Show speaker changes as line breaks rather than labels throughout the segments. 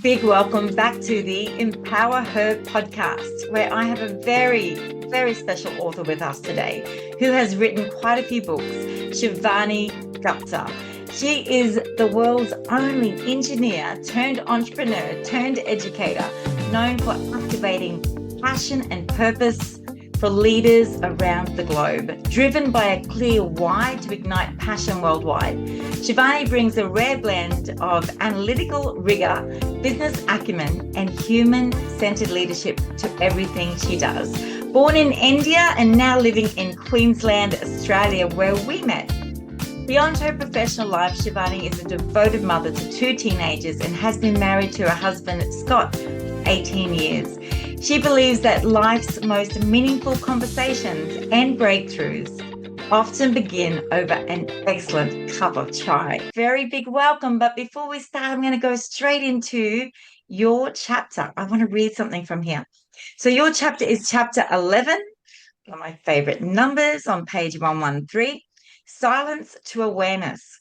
big welcome back to the Empower Her podcast, where I have a very, very special author with us today who has written quite a few books, Shivani Gupta. She is the world's only engineer turned entrepreneur turned educator, known for activating passion and purpose for leaders around the globe, driven by a clear why to ignite passion worldwide. Shivani brings a rare blend of analytical rigor, business acumen, and human-centered leadership to everything she does. Born in India and now living in Queensland, Australia, where we met. Beyond her professional life, Shivani is a devoted mother to 2 teenagers and has been married to her husband, Scott, for 18 years. She believes that life's most meaningful conversations and breakthroughs often begin over an excellent cup of chai. Very big welcome. But before we start, I'm going to go straight into your chapter. I want to read something from here. So your chapter is chapter 11, one of my favorite numbers, on page 113, Silence to Awareness.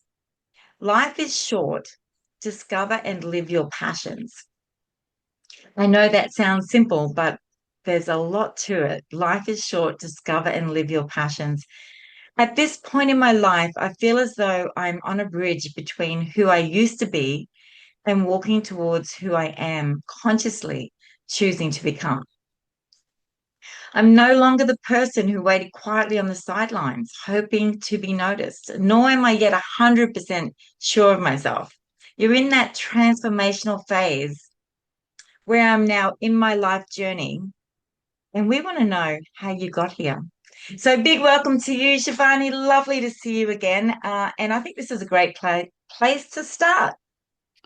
Life is short. Discover and live your passions. I know that sounds simple, but there's a lot to it. Life is short. Discover and live your passions. At this point in my life, I feel as though I'm on a bridge between who I used to be and walking towards who I am, consciously choosing to become. I'm no longer the person who waited quietly on the sidelines, hoping to be noticed, nor am I yet 100% sure of myself. You're in that transformational phase where I'm now in my life journey, and we want to know how you got here. So big welcome to you, Shivani. Lovely to see you again. And I think this is a great place to start.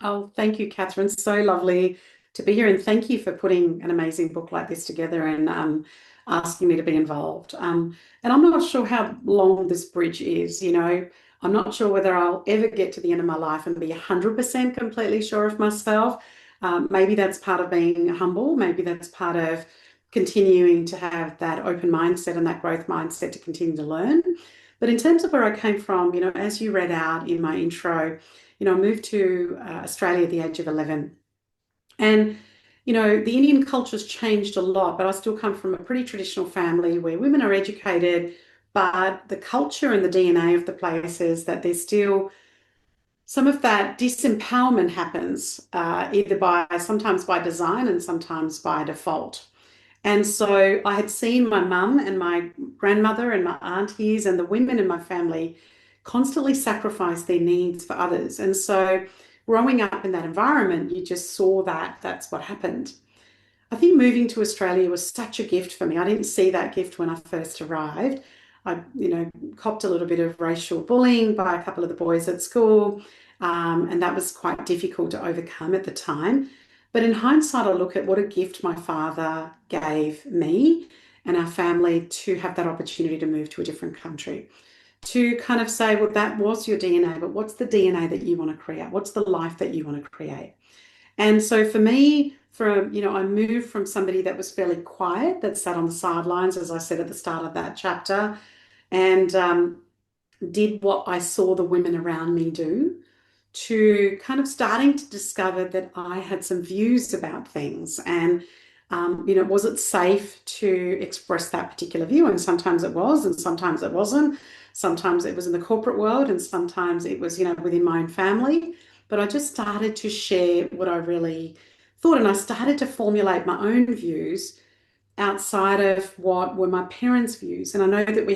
Oh, thank you, Catherine. So lovely to be here. And thank you for putting an amazing book like this together and asking me to be involved. And I'm not sure how long this bridge is, I'm not sure whether I'll ever get to the end of my life and be 100% completely sure of myself. Maybe that's part of being humble. Maybe that's part of continuing to have that open mindset and that growth mindset to continue to learn. But in terms of where I came from, as you read out in my intro, I moved to Australia at the age of 11. And, the Indian culture's changed a lot, but I still come from a pretty traditional family where women are educated, but the culture and the DNA of the place is that there's still some of that disempowerment happens either sometimes by design and sometimes by default. And so I had seen my mum and my grandmother and my aunties and the women in my family constantly sacrifice their needs for others. And so growing up in that environment, you just saw that that's what happened. I think moving to Australia was such a gift for me. I didn't see that gift when I first arrived. I, copped a little bit of racial bullying by a couple of the boys at school, and that was quite difficult to overcome at the time. But in hindsight, I look at what a gift my father gave me and our family to have that opportunity to move to a different country, to kind of say, well, that was your DNA, but what's the DNA that you want to create? What's the life that you want to create? And so for me, I moved from somebody that was fairly quiet, that sat on the sidelines, as I said at the start of that chapter, and did what I saw the women around me do, to kind of starting to discover that I had some views about things and, was it safe to express that particular view? And sometimes it was, and sometimes it wasn't. Sometimes it was in the corporate world and sometimes it was, within my own family. But I just started to share what I really thought, and I started to formulate my own views outside of what were my parents' views. And I know that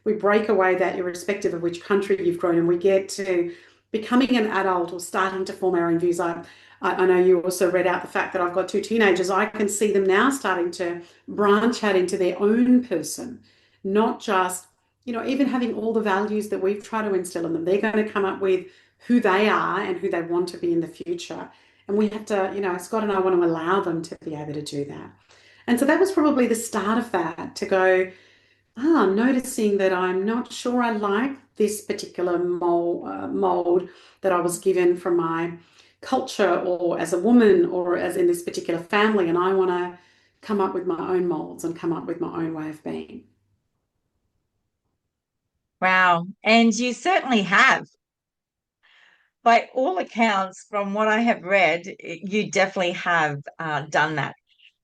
we break away that irrespective of which country you've grown in, we get to becoming an adult or starting to form our own views. I know you also read out the fact that I've got 2 teenagers. I can see them now starting to branch out into their own person, not just, even having all the values that we've tried to instill in them. They're going to come up with who they are and who they want to be in the future. And we have to, Scott and I want to allow them to be able to do that. And so that was probably the start of that, to go, noticing that I'm not sure I like this particular mold that I was given from my culture or as a woman or as in this particular family. And I want to come up with my own molds and come up with my own way of being.
Wow. And you certainly have. by all accounts, from what I have read, you definitely have done that.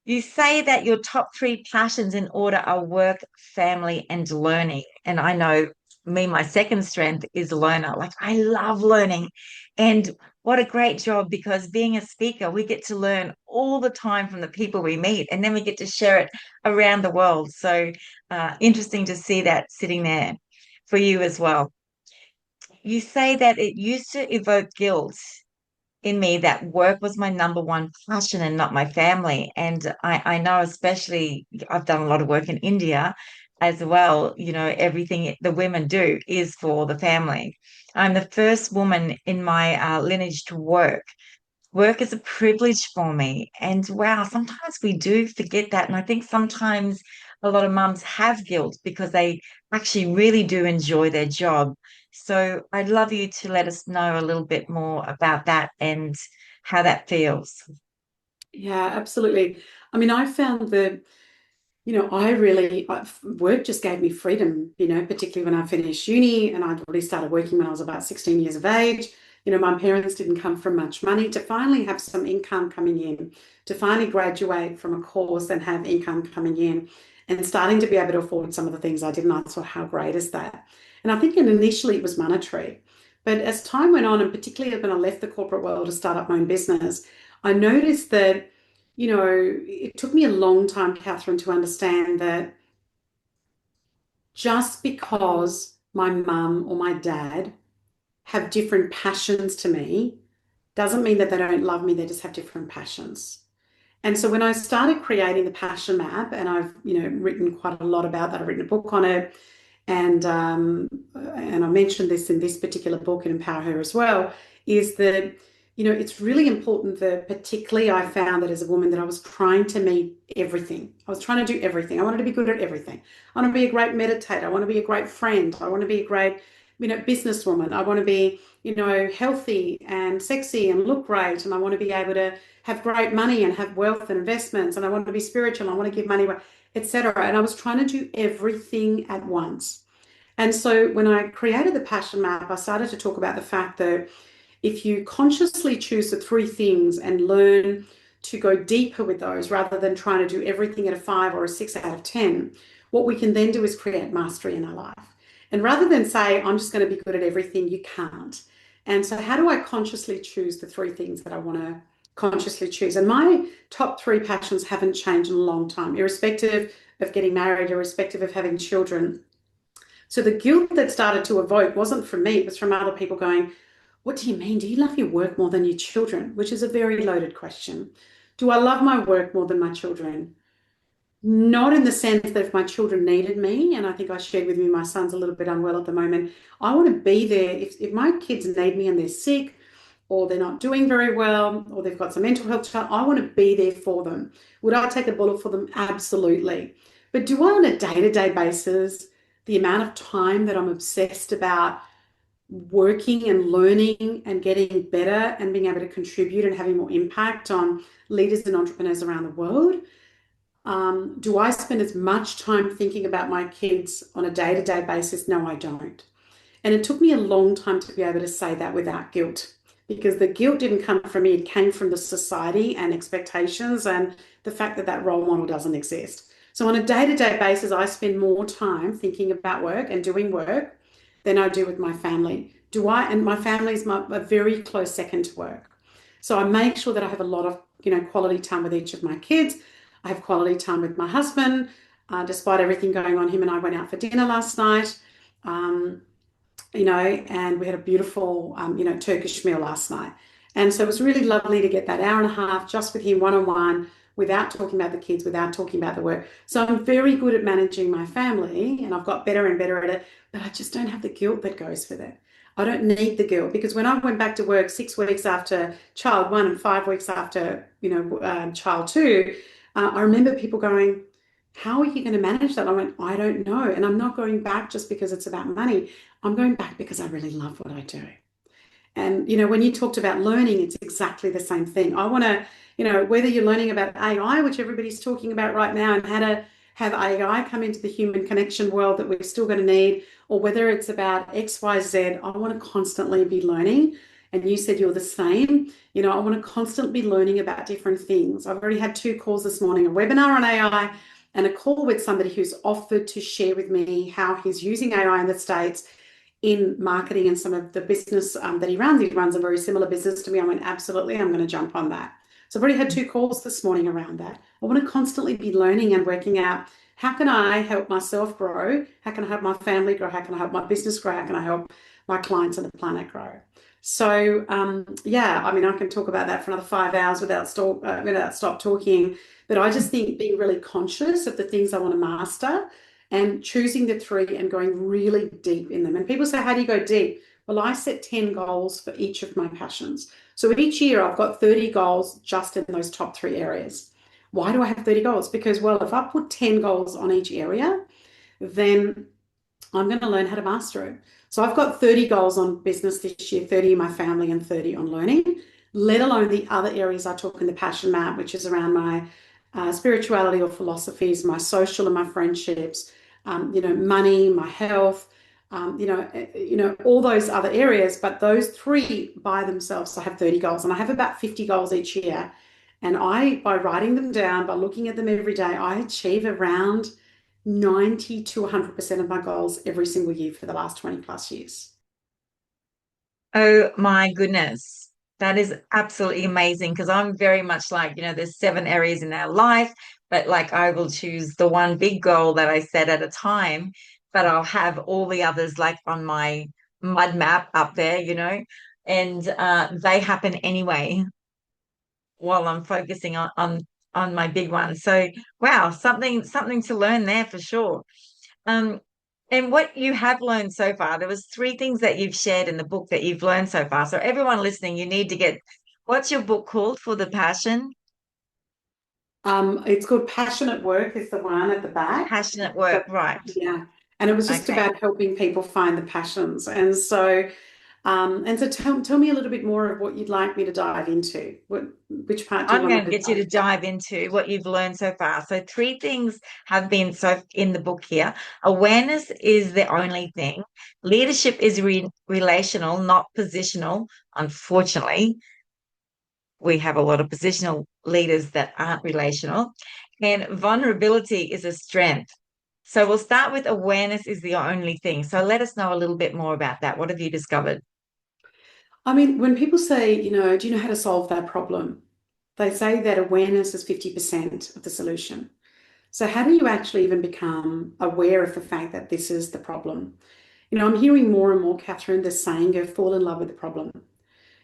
You say that your top three passions in order are work, family, and learning. And I know me, my second strength is learner. Like I love learning. And what a great job, because being a speaker, we get to learn all the time from the people we meet, and then we get to share it around the world. So interesting to see that sitting there for you as well. You say that it used to evoke guilt in me that work was my number one passion and not my family. And I know, especially, I've done a lot of work in India as well. You know, everything the women do is for the family. I'm the first woman in my lineage to work. Work is a privilege for me. And wow, sometimes we do forget that. And I think sometimes a lot of mums have guilt because they actually really do enjoy their job. So I'd love you to let us know a little bit more about that and how that feels.
Yeah, absolutely. I mean, I found that, work just gave me freedom, particularly when I finished uni and I'd already started working when I was about 16 years of age. My parents didn't come from much money. To finally have some income coming in, to finally graduate from a course and have income coming in and starting to be able to afford some of the things I did. And I thought, how great is that? And I think initially it was monetary. But as time went on, and particularly when I left the corporate world to start up my own business, I noticed that it took me a long time, Catherine, to understand that just because my mum or my dad have different passions to me doesn't mean that they don't love me, they just have different passions. And so when I started creating the passion map, and I've written quite a lot about that, I've written a book on it, and I mentioned this in this particular book in Empower Her as well, is that it's really important that particularly I found that as a woman that I was trying to meet everything. I was trying to do everything. I wanted to be good at everything. I want to be a great meditator. I want to be a great friend. I want to be a great businesswoman. I want to be healthy and sexy and look great, and I want to be able to have great money and have wealth and investments, and I want to be spiritual. I want to give money away, etc. And I was trying to do everything at once. And so when I created the passion map, I started to talk about the fact that if you consciously choose the three things and learn to go deeper with those rather than trying to do everything at a 5 or a 6 out of 10, what we can then do is create mastery in our life. And rather than say, I'm just going to be good at everything, you can't. And so how do I consciously choose the three things that I want to consciously choose? And my top three passions haven't changed in a long time, irrespective of getting married, irrespective of having children. So the guilt that started to evoke wasn't from me, it was from other people going, what do you mean? Do you love your work more than your children? Which is a very loaded question. Do I love my work more than my children? Not in the sense that if my children needed me, and I think I shared with you, my son's a little bit unwell at the moment. I want to be there. If my kids need me and they're sick, or they're not doing very well, or they've got some mental health challenge, I want to be there for them. Would I take a bullet for them? Absolutely. But do I, on a day-to-day basis, the amount of time that I'm obsessed about working and learning and getting better and being able to contribute and having more impact on leaders and entrepreneurs around the world? Do I spend as much time thinking about my kids on a day-to-day basis? No, I don't. And it took me a long time to be able to say that without guilt, because the guilt didn't come from me. It came from the society and expectations and the fact that that role model doesn't exist. So on a day-to-day basis, I spend more time thinking about work and doing work than I do with my family. And my family is a very close second to work. So I make sure that I have a lot of, quality time with each of my kids. I have quality time with my husband. Despite everything going on, him and I went out for dinner last night. And we had a beautiful, Turkish meal last night. And so it was really lovely to get that hour and a half just with him one-on-one, without talking about the kids, without talking about the work. So I'm very good at managing my family, and I've got better and better at it, but I just don't have the guilt that goes with it. I don't need the guilt, because when I went back to work 6 weeks after child one and 5 weeks after, child two, I remember people going, how are you going to manage that? I went, I don't know. And I'm not going back just because it's about money. I'm going back because I really love what I do. And, when you talked about learning, it's exactly the same thing. I want to, whether you're learning about AI, which everybody's talking about right now, and how to have AI come into the human connection world that we're still going to need, or whether it's about X, Y, Z, I want to constantly be learning and you said you're the same. I want to constantly be learning about different things. I've already had 2 calls this morning, a webinar on AI and a call with somebody who's offered to share with me how he's using AI in the States in marketing and some of the business that he runs. He runs a very similar business to me. I went, absolutely, I'm going to jump on that. So I've already had 2 calls this morning around that. I want to constantly be learning and working out, how can I help myself grow? How can I help my family grow? How can I help my business grow? How can I help my clients and the planet grow? So yeah, I mean, I can talk about that for another 5 hours without stop talking. But I just think being really conscious of the things I want to master and choosing the 3 and going really deep in them. And people say, how do you go deep? Well, I set 10 goals for each of my passions. So each year I've got 30 goals just in those top 3 areas. Why do I have 30 goals? Because, well, if I put 10 goals on each area, then I'm going to learn how to master it. So I've got 30 goals on business this year, 30 in my family and 30 on learning, let alone the other areas I took in the passion map, which is around my spirituality or philosophies, my social and my friendships, money, my health, all those other areas. But those 3 by themselves, I have 30 goals, and I have about 50 goals each year. And by writing them down, by looking at them every day, I achieve around 90 to 100% of my goals every single year for the last 20 plus years.
Oh my goodness. That is absolutely amazing because I'm very much like, there's 7 areas in our life, but like I will choose the one big goal that I set at a time, but I'll have all the others like on my mud map up there, and they happen anyway while I'm focusing on my big one. So wow, something to learn there for sure. Um, and what you have learned so far, there was 3 things that you've shared in the book that you've learned so far. So everyone listening, you need to what's your book called for the passion?
It's called Passionate Work is the one at the back.
Passionate work, right.
Yeah. And it was just
Okay.
about helping people find the passions. And so tell me a little bit more of what you'd like me to dive into. Which part do you
I'm
want
going
me
to
to
get you
dive
to
into?
dive into what you've learned so far. So 3 things have been so in the book here. Awareness is the only thing. Leadership is relational, not positional. Unfortunately, we have a lot of positional leaders that aren't relational. And vulnerability is a strength. So we'll start with awareness is the only thing. So let us know a little bit more about that. What have you discovered?
I mean, when people say, do you know how to solve that problem? They say that awareness is 50% of the solution. So how do you actually even become aware of the fact that this is the problem? I'm hearing more and more, Catherine, the saying, go fall in love with the problem.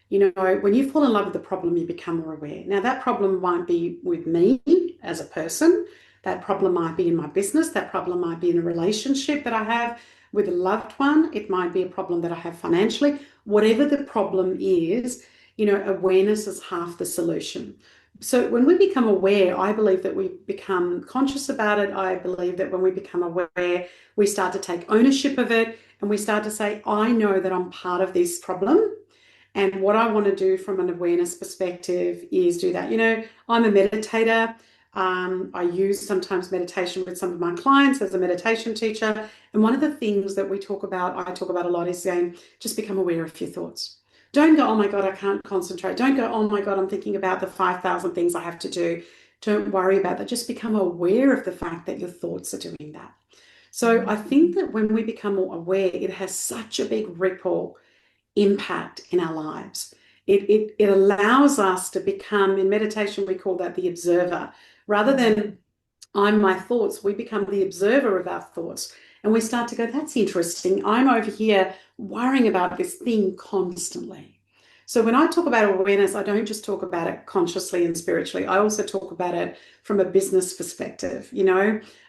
When you fall in love with the problem, you become more aware. Now, that problem might be with me as a person. That problem might be in my business. That problem might be in a relationship that I have with a loved one. It might be a problem that I have financially. Whatever the problem is, awareness is half the solution. So when we become aware, I believe that we become conscious about it. I believe that when we become aware, we start to take ownership of it and we start to say, I know that I'm part of this problem. And what I want to do from an awareness perspective is do that. I'm a meditator. I use sometimes meditation with some of my clients as a meditation teacher. And one of the things that I talk about a lot is saying, just become aware of your thoughts. Don't go, oh my God, I can't concentrate. Don't go, oh my God, I'm thinking about the 5,000 things I have to do. Don't worry about that. Just become aware of the fact that your thoughts are doing that. So I think that when we become more aware, it has such a big ripple impact in our lives. It allows us to become, in meditation, we call that the observer. Rather than I'm my thoughts, we become the observer of our thoughts. And we start to go, that's interesting. I'm over here worrying about this thing constantly. So when I talk about awareness, I don't just talk about it consciously and spiritually. I also talk about it from a business perspective.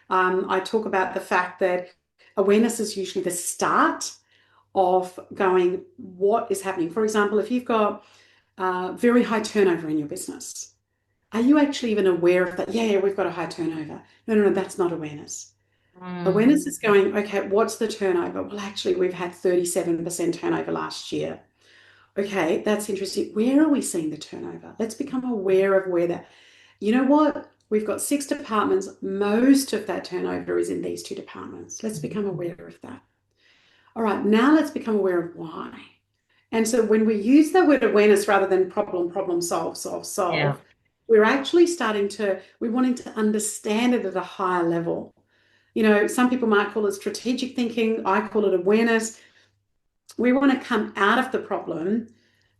I talk about the fact that awareness is usually the start of going, what is happening? For example, if you've got very high turnover in your business, are you actually even aware of that? Yeah, we've got a high turnover. No, that's not awareness. Awareness is going, okay, what's the turnover? Well, actually, we've had 37% turnover last year. Okay, that's interesting. Where are we seeing the turnover? Let's become aware of where that, you know what? We've got 6 departments. Most of that turnover is in these 2 departments. Let's become aware of that. All right, now let's become aware of why. And so when we use the word awareness rather than problem,
Yeah.
solve, we're actually we're wanting to understand it at a higher level. Some people might call it strategic thinking. I call it awareness. We want to come out of the problem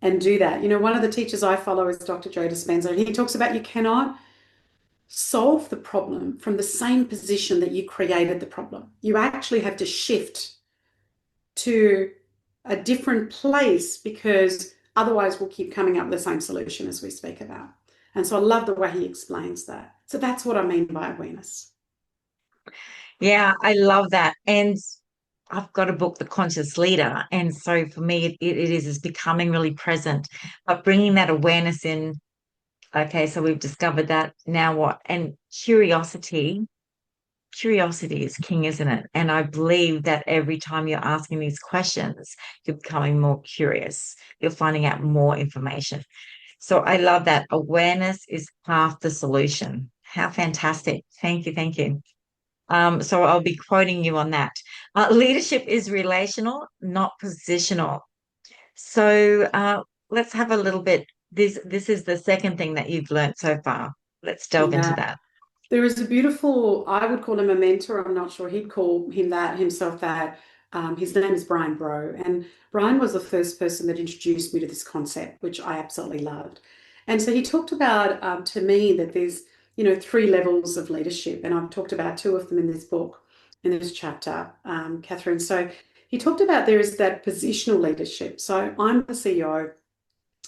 and do that. One of the teachers I follow is Dr. Joe Dispenza, and he talks about you cannot solve the problem from the same position that you created the problem. You actually have to shift to a different place because otherwise we'll keep coming up with the same solution as we speak about. And so I love the way he explains that. So that's what I mean by awareness.
Yeah, I love that. And I've got a book, The Conscious Leader. And so for me, it is becoming really present, but bringing that awareness in. Okay, so we've discovered that. Now what? And curiosity is king, isn't it? And I believe that every time you're asking these questions, you're becoming more curious. You're finding out more information. So I love that. Awareness is half the solution. How fantastic. Thank you. Thank you. So I'll be quoting you on that. Leadership is relational, not positional. So let's have a little bit. This is the second thing that you've learned so far. Let's delve into
Yeah.
that.
There is a beautiful, I would call him a mentor. I'm not sure he'd call him that himself that. His name is Brian Bro. And Brian was the first person that introduced me to this concept, which I absolutely loved. And so he talked about to me that there's, three levels of leadership. And I've talked about two of them in this book, in this chapter, Catherine. So he talked about there is that positional leadership. So I'm the CEO,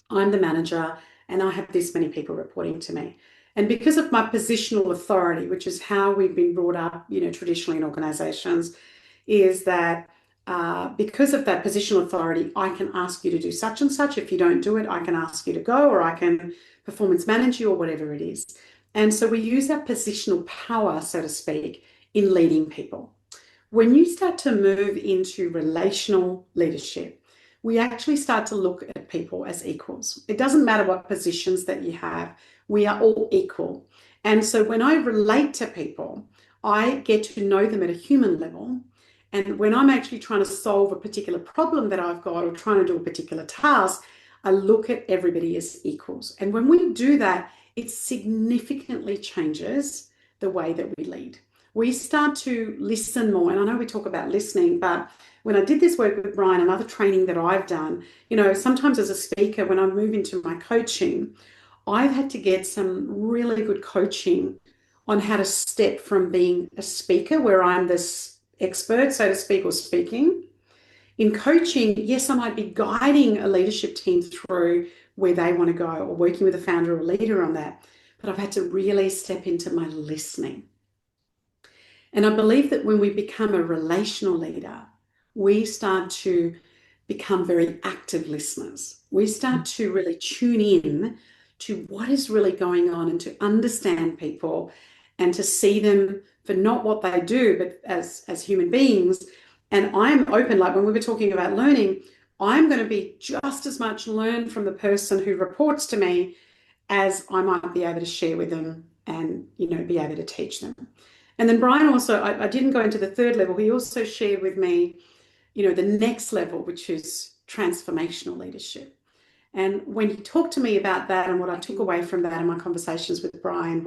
I'm the manager, and I have this many people reporting to me. And because of my positional authority, which is how we've been brought up, traditionally in organizations, is that because of that positional authority, I can ask you to do such and such. If you don't do it, I can ask you to go, or I can performance manage you, or whatever it is. And so we use that positional power, so to speak, in leading people. When you start to move into relational leadership, we actually start to look at people as equals. It doesn't matter what positions that you have, we are all equal. And so when I relate to people, I get to know them at a human level. And when I'm actually trying to solve a particular problem that I've got or trying to do a particular task, I look at everybody as equals. And when we do that, it significantly changes the way that we lead. We start to listen more. And I know we talk about listening, but when I did this work with Brian and other training that I've done, sometimes as a speaker, when I move into my coaching, I've had to get some really good coaching on how to step from being a speaker, where I'm this expert, so to speak, or speaking. In coaching, yes, I might be guiding a leadership team through where they want to go or working with a founder or leader on that. But I've had to really step into my listening. And I believe that when we become a relational leader, we start to become very active listeners. We start to really tune in to what is really going on and to understand people and to see them for not what they do, but as human beings. And I'm open, like when we were talking about learning, I'm going to be just as much learn from the person who reports to me as I might be able to share with them and, be able to teach them. And then Brian also, I didn't go into the third level. He also shared with me, the next level, which is transformational leadership. And when he talked to me about that, and what I took away from that in my conversations with Brian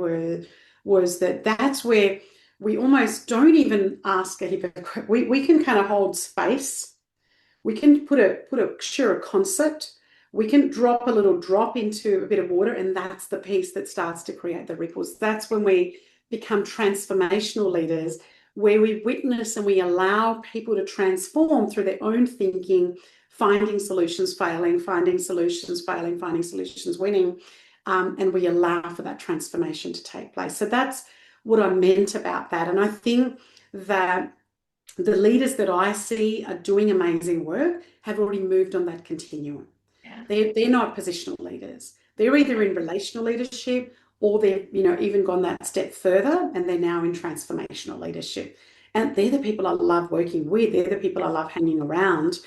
was that that's where we almost don't even ask a heap of, we can kind of hold space. We can share a concept. We can drop a little drop into a bit of water, and that's the piece that starts to create the ripples. That's when we become transformational leaders, where we witness and we allow people to transform through their own thinking, finding solutions, failing, finding solutions, failing, finding solutions, winning, and we allow for that transformation to take place. So that's what I meant about that. And I think that the leaders that I see are doing amazing work have already moved on that continuum.
Yeah.
They're not positional leaders. They're either in relational leadership, or they've even gone that step further and they're now in transformational leadership. And they're the people I love working with. They're the people I love hanging around.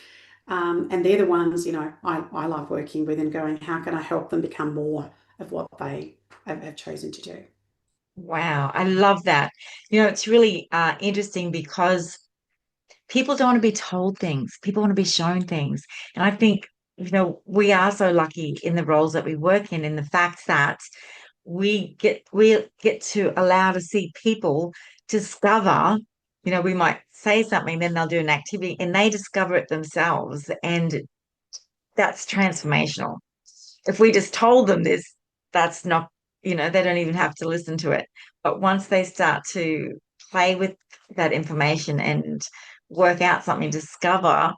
And they're the ones, I love working with and going, how can I help them become more of what they have chosen to do?
Wow, I love that. It's really interesting because people don't want to be told things. People want to be shown things. And I think we are so lucky in the roles that we work in the fact that we get to allow to see people discover, we might say something, then they'll do an activity and they discover it themselves. And that's transformational. If we just told them this, that's not, they don't even have to listen to it. But once they start to play with that information and work out something, discover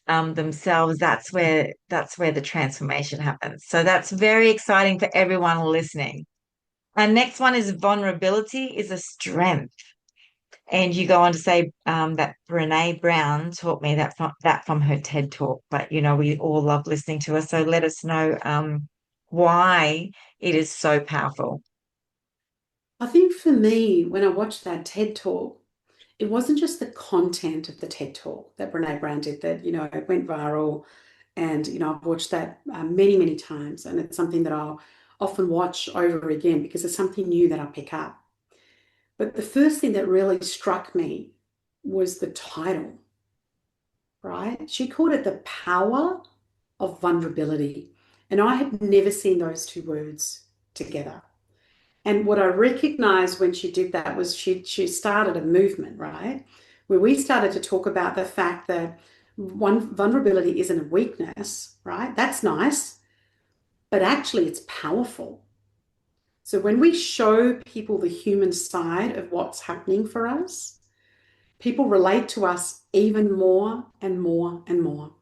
themselves, that's where the transformation happens. So that's very exciting for everyone listening. And next one is vulnerability is a strength. And you go on to say that Brene Brown taught me that from her TED talk. But we all love listening to her. So let us know why it is so powerful.
I think for me, when I watched that TED talk, it wasn't just the content of the TED talk that Brene Brown did that, it went viral. And, I've watched that many, many times. And it's something that I'll often watch over again because it's something new that I pick up. But the first thing that really struck me was the title, right? She called it the power of vulnerability. And I had never seen those two words together. And what I recognized when she did that was she started a movement, right? Where we started to talk about the fact that vulnerability isn't a weakness, right? That's nice, but actually it's powerful. So when we show people the human side of what's happening for us, people relate to us even more and more and more.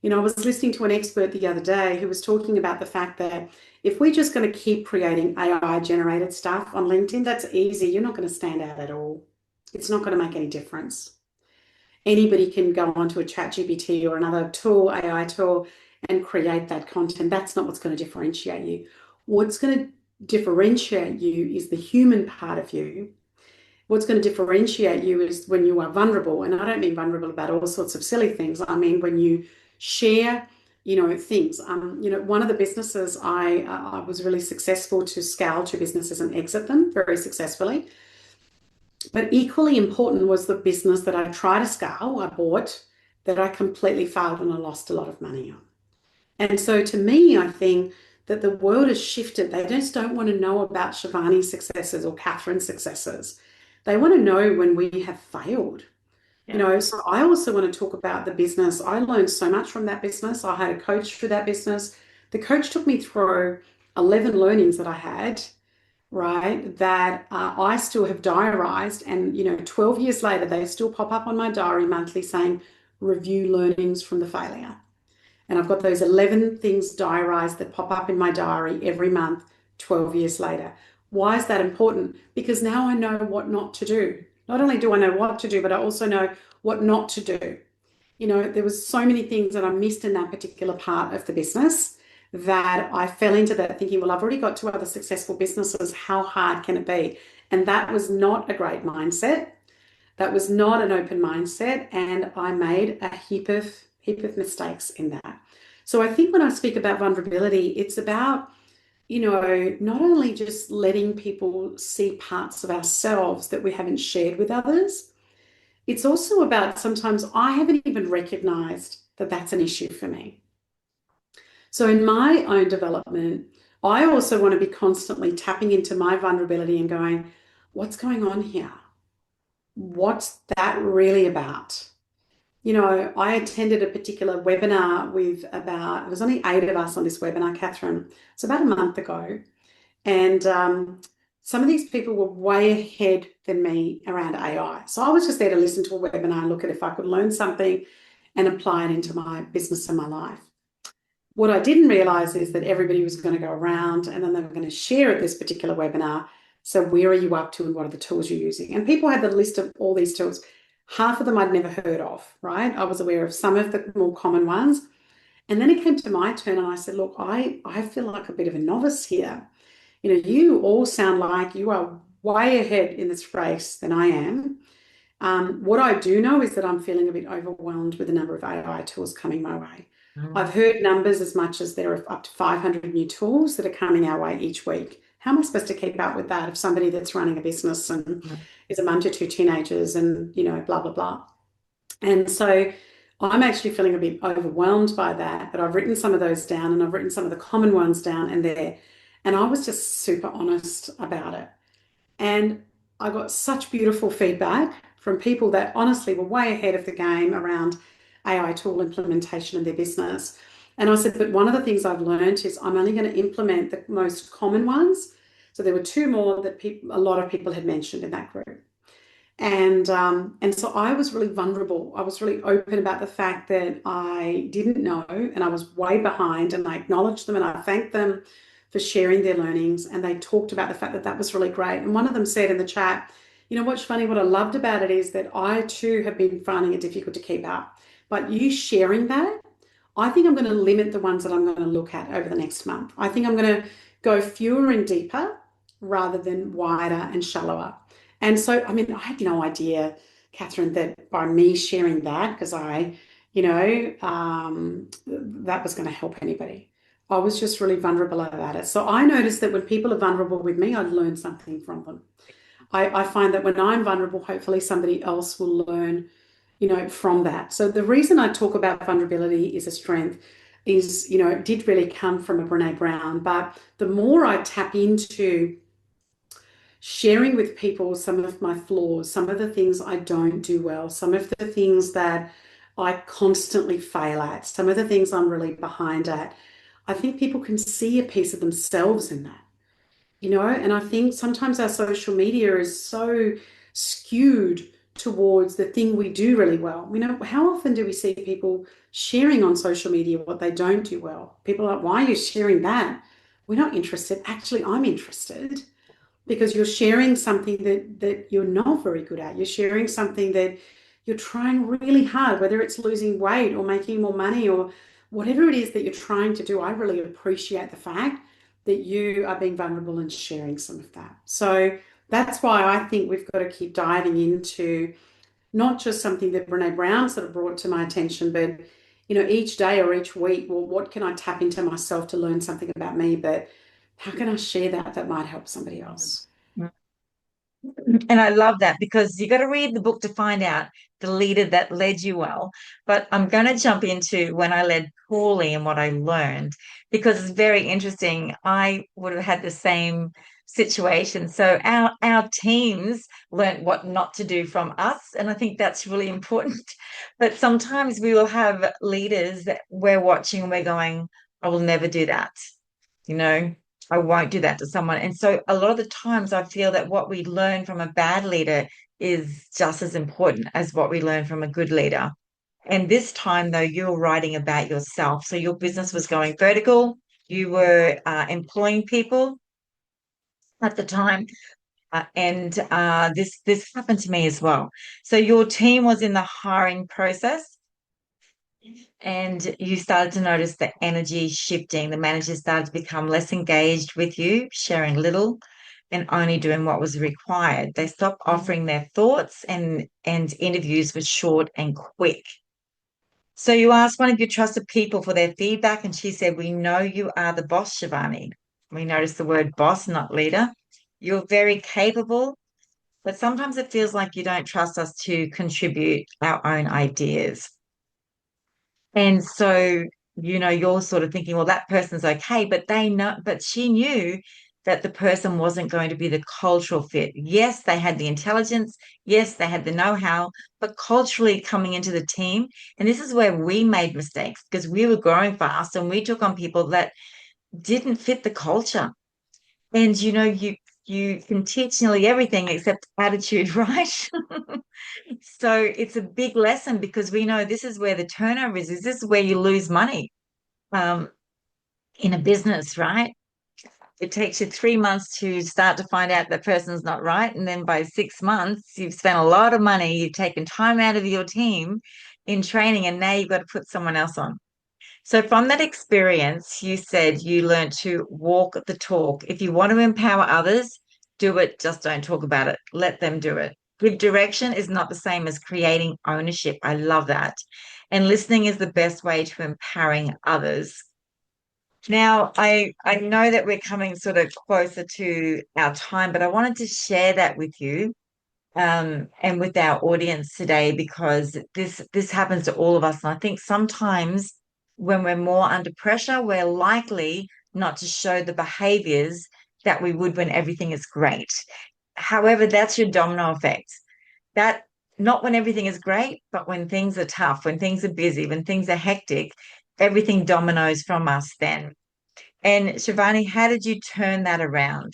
I was listening to an expert the other day who was talking about the fact that if we're just going to keep creating AI generated stuff on LinkedIn, that's easy. You're not going to stand out at all. It's not going to make any difference. Anybody can go onto a ChatGPT or another tool, AI tool, and create that content. That's not what's going to differentiate you. What's going to differentiate you is the human part of you. What's going to differentiate you is when you are vulnerable. And I don't mean vulnerable about all sorts of silly things. I mean, when you share, things. One of the businesses I was really successful to scale to businesses and exit them very successfully. But equally important was the business that I tried to scale, I bought, that I completely failed and I lost a lot of money on. And so to me, I think that the world has shifted. They just don't want to know about Shivani's successes or Catherine's successes. They want to know when we have failed.
Yeah.
So I also want to talk about the business. I learned so much from that business. I had a coach through that business. The coach took me through 11 learnings that I had, right, that I still have diarized. And, 12 years later, they still pop up on my diary monthly saying, review learnings from the failure. And I've got those 11 things diarized that pop up in my diary every month, 12 years later. Why is that important? Because now I know what not to do. Not only do I know what to do, but I also know what not to do. There was so many things that I missed in that particular part of the business that I fell into that thinking, well, I've already got two other successful businesses. How hard can it be? And that was not a great mindset. That was not an open mindset. And I made a heap of mistakes in that. So I think when I speak about vulnerability, it's about, not only just letting people see parts of ourselves that we haven't shared with others, it's also about sometimes I haven't even recognized that that's an issue for me. So in my own development, I also want to be constantly tapping into my vulnerability and going, what's going on here? What's that really about? I attended a particular webinar with it was only 8 of us on this webinar, Catherine. It's about a month ago. And some of these people were way ahead than me around AI. So I was just there to listen to a webinar and look at if I could learn something and apply it into my business and my life. What I didn't realize is that everybody was going to go around and then they were going to share at this particular webinar. So where are you up to and what are the tools you're using? And people had the list of all these tools. Half of them I'd never heard of, right? I was aware of some of the more common ones. And then it came to my turn and I said, look, I feel like a bit of a novice here. You all sound like you are way ahead in this race than I am. What I do know is that I'm feeling a bit overwhelmed with the number of AI tools coming my way. I've heard numbers as much as there are up to 500 new tools that are coming our way each week. How am I supposed to keep up with that of somebody that's running a business and is a mum to 2 teenagers and, blah, blah, blah. And so I'm actually feeling a bit overwhelmed by that, but I've written some of those down and I've written some of the common ones down and there. And I was just super honest about it. And I got such beautiful feedback from people that honestly were way ahead of the game around AI tool implementation in their business. And I said, but one of the things I've learned is I'm only going to implement the most common ones. So there were two more that a lot of people had mentioned in that group. And so I was really vulnerable. I was really open about the fact that I didn't know and I was way behind, and I acknowledged them and I thanked them for sharing their learnings. And they talked about the fact that that was really great. And one of them said in the chat, you know what's funny, what I loved about it is that I too have been finding it difficult to keep up. But you sharing that, I think I'm going to limit the ones that I'm going to look at over the next month. I think I'm going to go fewer and deeper rather than wider and shallower. And so, I mean, I had no idea, Catherine, that by me sharing that, because that was going to help anybody. I was just really vulnerable about it. So I noticed that when people are vulnerable with me, I'd learn something from them. I find that when I'm vulnerable, hopefully somebody else will learn, from that. So the reason I talk about vulnerability is a strength is, it did really come from a Brene Brown. But the more I tap into sharing with people some of my flaws, some of the things I don't do well, some of the things that I constantly fail at, some of the things I'm really behind at, I think people can see a piece of themselves in that, and I think sometimes our social media is so skewed towards the thing we do really well. How often do we see people sharing on social media what they don't do well? People are like, why are you sharing that? We're not interested. Actually, I'm interested because you're sharing something that you're not very good at. You're sharing something that you're trying really hard, whether it's losing weight or making more money or whatever it is that you're trying to do. I really appreciate the fact that you are being vulnerable and sharing some of that. So that's why I think we've got to keep diving into not just something that Brene Brown sort of brought to my attention, but each day or each week, well, what can I tap into myself to learn something about me? But how can I share that might help somebody else?
And I love that because you got to read the book to find out the leader that led you well. But I'm going to jump into when I led poorly and what I learned because it's very interesting. I would have had the same situation. So our teams learned what not to do from us, and I think that's really important. But sometimes we will have leaders that we're watching and we're going, I will never do that. You know, I won't do that to someone. And so a lot of the times I feel that what we learn from a bad leader is just as important as what we learn from a good leader. And this time, though, you're writing about yourself. So your business was going vertical. You were employing people at the time. And this happened to me as well. So your team was in the hiring process and you started to notice the energy shifting. The managers started to become less engaged with you, sharing little and only doing what was required. They stopped offering their thoughts and interviews were short and quick. So you asked one of your trusted people for their feedback, and she said, we know you are the boss, Shivani. We noticed the word boss, not leader. You're very capable, but sometimes it feels like you don't trust us to contribute our own ideas. And so, you're sort of thinking, well, that person's okay, but but she knew that the person wasn't going to be the cultural fit. Yes, they had the intelligence. Yes, they had the know-how, but culturally coming into the team, and this is where we made mistakes because we were growing fast and we took on people that didn't fit the culture. And you can teach nearly everything except attitude, right? So it's a big lesson because we know this is where the turnover is. This is where you lose money um, in a business, right? It takes you 3 months to start to find out that person's not right. And then by 6 months, you've spent a lot of money. You've taken time out of your team in training, and now you've got to put someone else on. So from that experience, you said you learned to walk the talk. If you want to empower others, do it. Just don't talk about it. Let them do it. Give direction is not the same as creating ownership. I love that. And listening is the best way to empowering others. Now, I know that we're coming sort of closer to our time, but I wanted to share that with you and with our audience today, because this happens to all of us. And I think sometimes when we're more under pressure, we're likely not to show the behaviors that we would when everything is great. However, that's your domino effect. That not when everything is great, but when things are tough, when things are busy, when things are hectic, everything dominoes from us then. And Shivani, how did you turn that around?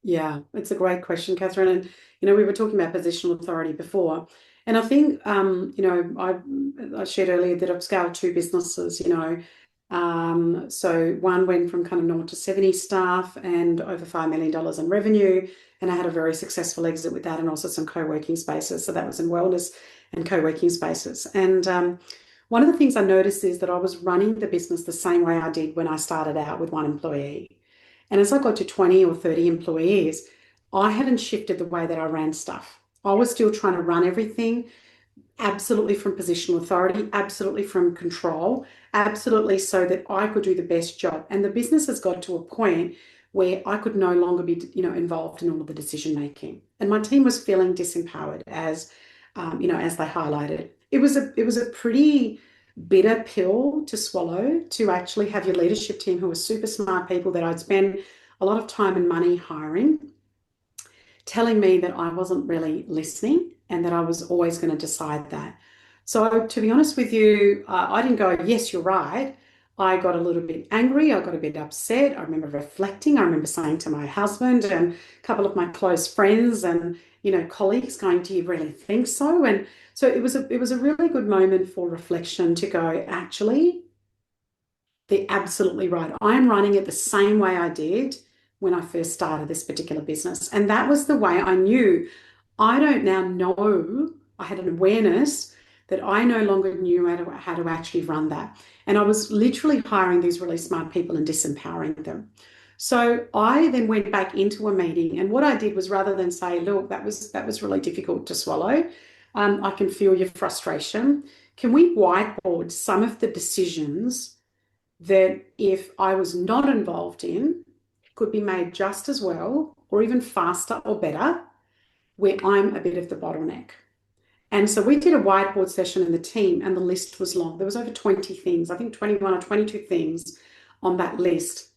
Yeah, it's a great question, Catherine. And we were talking about positional authority before, and I think I shared earlier that I've scaled two businesses. So one went from kind of 0 to 70 staff and over $5 million in revenue, and I had a very successful exit with that, and also some co-working spaces. So that was in wellness and co-working spaces. And one of the things I noticed is that I was running the business the same way I did when I started out with one employee. And as I got to 20 or 30 employees, I hadn't shifted the way that I ran stuff. I was still trying to run everything absolutely from positional authority, absolutely from control, absolutely so that I could do the best job. And the business has got to a point where I could no longer be, involved in all of the decision making. And my team was feeling disempowered, as they highlighted. It was a pretty bitter pill to swallow, to actually have your leadership team, who were super smart people that I'd spend a lot of time and money hiring, telling me that I wasn't really listening and that I was always going to decide that. So, to be honest with you, I didn't go, yes, you're right. I got a little bit angry. I got a bit upset. I remember reflecting. I remember saying to my husband and a couple of my close friends and colleagues, going, "Do you really think so?" And so it was a really good moment for reflection, to go, actually, they're absolutely right. I'm running it the same way I did when I first started this particular business. And that was the way I knew. I don't now know, I had an awareness that I no longer knew how to actually run that. And I was literally hiring these really smart people and disempowering them. So I then went back into a meeting, and what I did was, rather than say, "Look, that was really difficult to swallow. I can feel your frustration. Can we whiteboard some of the decisions that, if I was not involved in, could be made just as well or even faster or better, where I'm a bit of the bottleneck?" And so we did a whiteboard session in the team, and the list was long. There was over 20 things, I think 21 or 22 things on that list,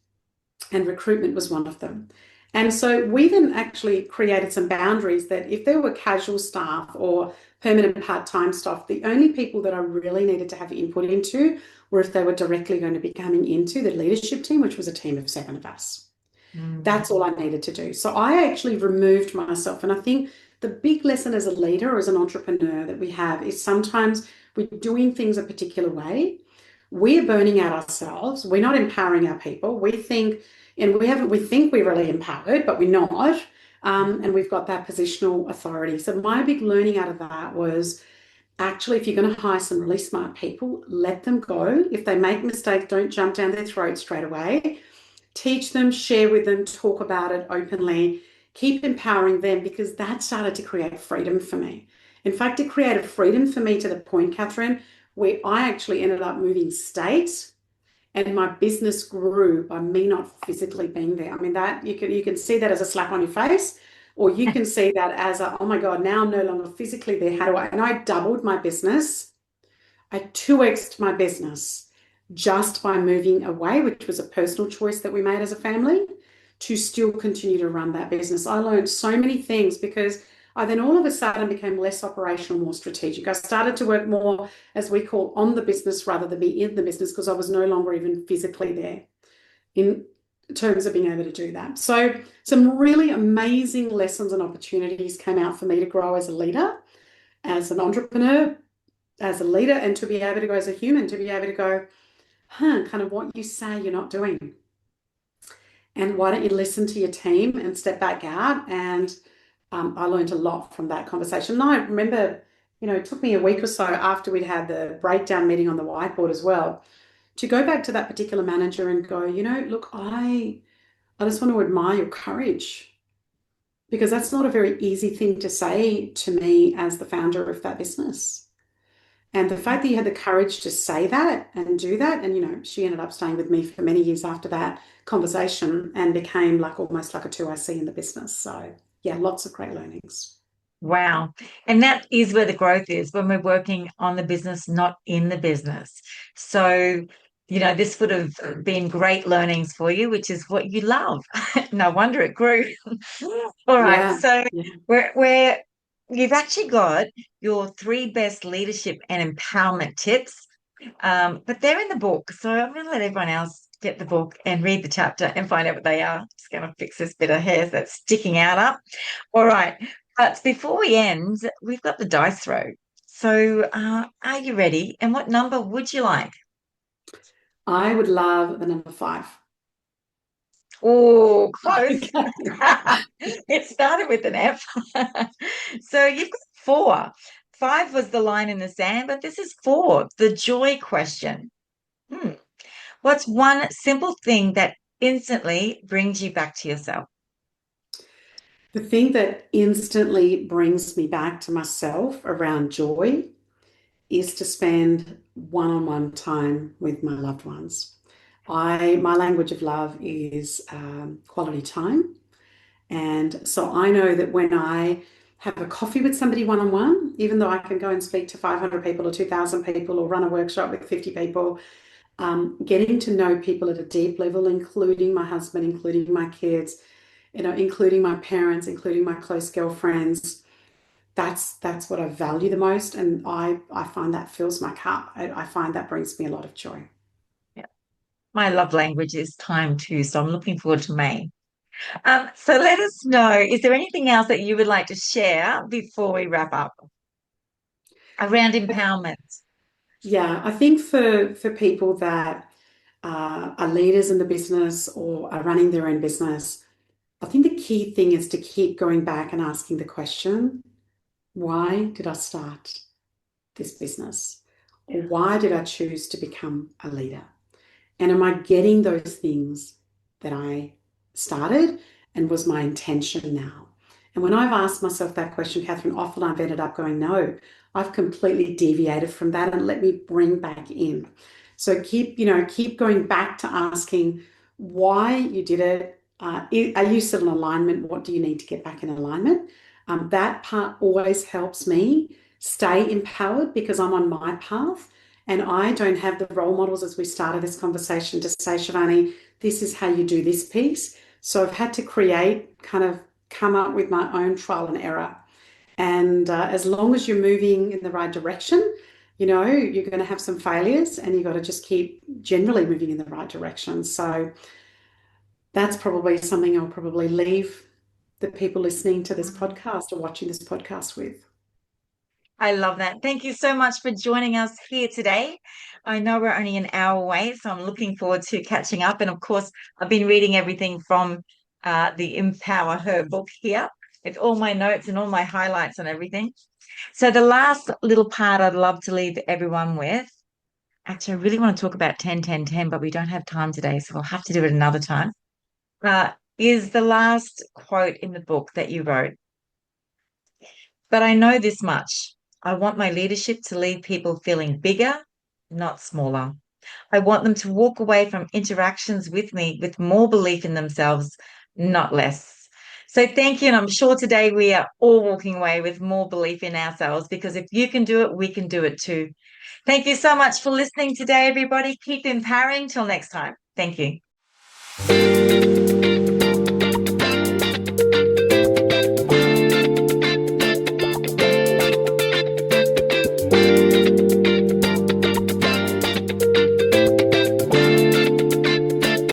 and recruitment was one of them. And so we then actually created some boundaries, that if there were casual staff or permanent part-time staff, the only people that I really needed to have input into were if they were directly going to be coming into the leadership team, which was a team of 7 of us. That's all I needed to do. So I actually removed myself. And I think the big lesson as a leader or as an entrepreneur that we have is, sometimes we're doing things a particular way. We're burning out ourselves. We're not empowering our people. We think we're really empowered, but we're not. And we've got that positional authority. So my big learning out of that was, actually, if you're going to hire some really smart people, let them go. If they make mistakes, don't jump down their throat straight away. Teach them, share with them, talk about it openly, keep empowering them, because that started to create freedom for me. In fact, it created freedom for me to the point, Catherine, where I actually ended up moving states, and my business grew by me not physically being there. I mean, that you can see that as a slap on your face, or you can see that as a, "Oh my God, now I'm no longer physically there. How do I?" And I doubled my business. I 2x'd my business just by moving away, which was a personal choice that we made as a family, to still continue to run that business. I learned so many things, because I then all of a sudden became less operational, more strategic. I started to work more, as we call, on the business rather than be in the business, because I was no longer even physically there in terms of being able to do that. So some really amazing lessons and opportunities came out for me to grow as a leader, as an entrepreneur, as a leader, and to be able to go as a human, to be able to go, kind of what you say you're not doing. And why don't you listen to your team and step back out? And I learned a lot from that conversation. And I remember, it took me a week or so after we'd had the breakdown meeting on the whiteboard as well, to go back to that particular manager and go, "Look, I just want to admire your courage, because that's not a very easy thing to say to me as the founder of that business." And the fact that you had the courage to say that and do that, and she ended up staying with me for many years after that conversation, and became almost like a 2IC in the business. So yeah, lots of great learnings.
Wow. And that is where the growth is when we're working on the business, not in the business. So, this would have been great learnings for you, which is what you love. No wonder it grew. All right.
Yeah,
So
yeah.
where you've actually got your three best leadership and empowerment tips. But they're in the book. So I'm going to let everyone else get the book and read the chapter and find out what they are. Just going to fix this bit of hair that's sticking out up. All right. But before we end, we've got the dice throw. So are you ready? And what number would you like?
I would love the number 5.
Oh, close.
Okay.
It started with an F. So you've got 4. 5 was the line in the sand, but this is 4, the joy question. What's one simple thing that instantly brings you back to yourself?
The thing that instantly brings me back to myself around joy is to spend one-on-one time with my loved ones. My language of love is quality time. And so I know that when I have a coffee with somebody one-on-one, even though I can go and speak to 500 people or 2,000 people or run a workshop with 50 people, getting to know people at a deep level, including my husband, including my kids, including my parents, including my close girlfriends, that's what I value the most. And I find that fills my cup. I find that brings me a lot of joy.
Yeah. My love language is time too, so I'm looking forward to May. So let us know, is there anything else that you would like to share before we wrap up around empowerment?
Yeah, I think for people that are leaders in the business or are running their own business, I think the key thing is to keep going back and asking the question, why did I start this business? Or
Yeah.
why did I choose to become a leader? And am I getting those things that I started and was my intention now? And when I've asked myself that question, Catherine, often I've ended up going, no, I've completely deviated from that and let me bring back in. So keep going back to asking why you did it. Are you still in alignment? What do you need to get back in alignment? That part always helps me stay empowered because I'm on my path. And I don't have the role models as we started this conversation to say, Shivani, this is how you do this piece. So I've had to kind of come up with my own trial and error. And as long as you're moving in the right direction, you're going to have some failures and you've got to just keep generally moving in the right direction. So that's probably something I'll probably leave the people listening to this podcast or watching this podcast with.
I love that. Thank you so much for joining us here today. I know we're only an hour away, so I'm looking forward to catching up. And of course, I've been reading everything from the Empower Her book here with all my notes and all my highlights and everything. So the last little part I'd love to leave everyone with, actually, I really want to talk about 10, 10, 10, but we don't have time today, so we'll have to do it another time, is the last quote in the book that you wrote. But I know this much. I want my leadership to leave people feeling bigger, not smaller. I want them to walk away from interactions with me with more belief in themselves, not less. So thank you. And I'm sure today we are all walking away with more belief in ourselves because if you can do it, we can do it too. Thank you so much for listening today, everybody. Keep empowering. Till next time. Thank you.